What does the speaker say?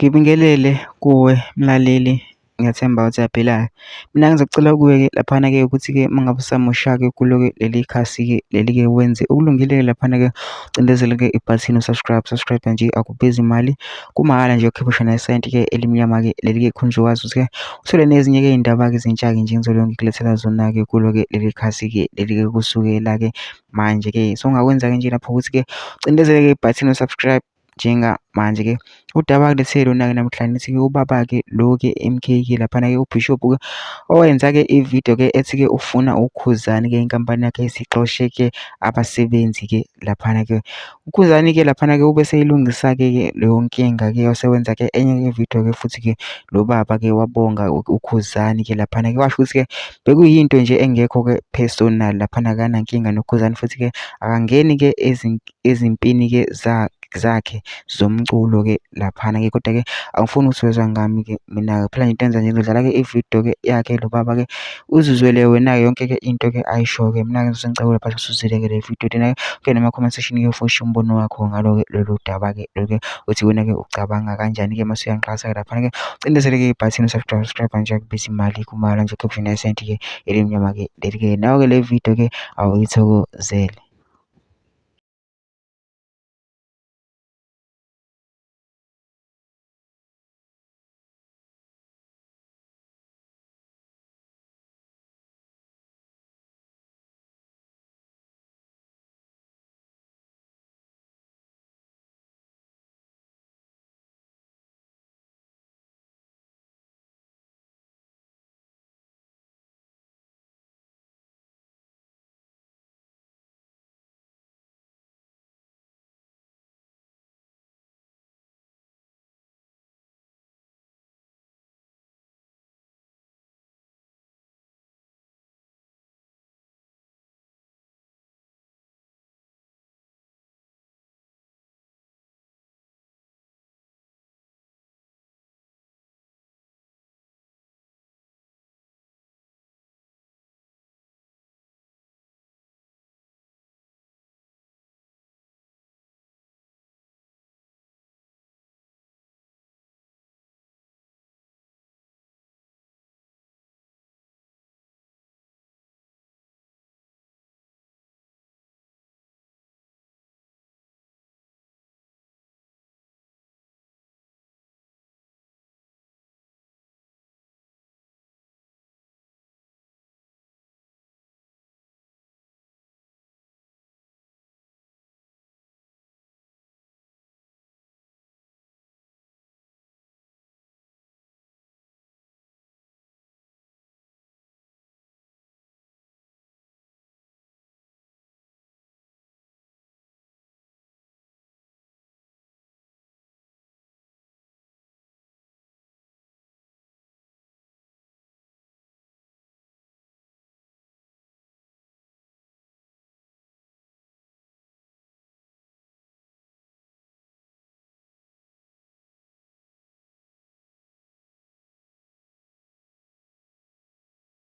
Ngibingelele kuwe mlaleli, ngiyathemba ukuthi uyaphila. Mina ngizocela kuwe-ke laphana-ke ukuthi-ke uma ngabe usamusha-ke kulo-ke leli khasi-ke leli-ke wenze okulungile-ke laphana-ke ucindezele-ke ibhathini subscribe nje akubizi imali, kumahhala nje ukhipha nesenti-ke elimnyama-ke leli-ke khona uzokwazi ukuthi-ke uthole nezinye-ke iy'ndaba-ke ezintsha-ke nje engizolobe ngikulethela zona-ke kulo-ke leli khasi-ke leli-ke kusukela-ke manje-ke. So ongakwenza-ke nje lapho ukuthi-ke ucindezele-ke ibhathini subscribe njengamanje-ke. Udaba kulethele lona-ke namhlanje nithi-ke ubaba-ke lo-ke M_K-ke laphana-ke uBishop-ke owenza-ke ividiyo-ke ethi-ke ufuna uKhuzani-ke inkampani yakhe isixoshe-ke abasebenzi-ke laphana-ke. UKhuzani-ke laphana-ke ube seyilungisa-ke leyo nkinga-ke wasewenza-ke enye ividiyo-ke futhi-ke lo baba-ke wabonga uKhuzani-ke laphana-ke washo ukuthi-ke bekuyinto nje engekho-ke personal laphana akanankinga noKhuzani futhi-ke akangeni-ke ezimpini-ke zakhe zomculo-ke laphana-ke, kodwa-ke angifuni ukuthi wezwa ngami-ke mina-ke phela into enza nje ngizodlala-ke ividiyo-ke yakhe lo baba-ke uzizwele wena-ke yonke-ke into-ke ayisho-ke. Mina-ke ngizongicabula phela usuzwile-ke le vidiyo then-ke ungene ema-comment section-ke ufushe umbono wakho ngalo-ke lolu daba-ke lolu-ke uthi wena-ke ucabanga kanjani-ke mase uyangixhasa-ke laphana-ke ucindezele-ke ibhathini subscribe nje akubizi imali kumahhala nje ukhiphe nesenti-ke elimnyama-ke leli-ke nawe-ke le vidiyo-ke awuyithokozele.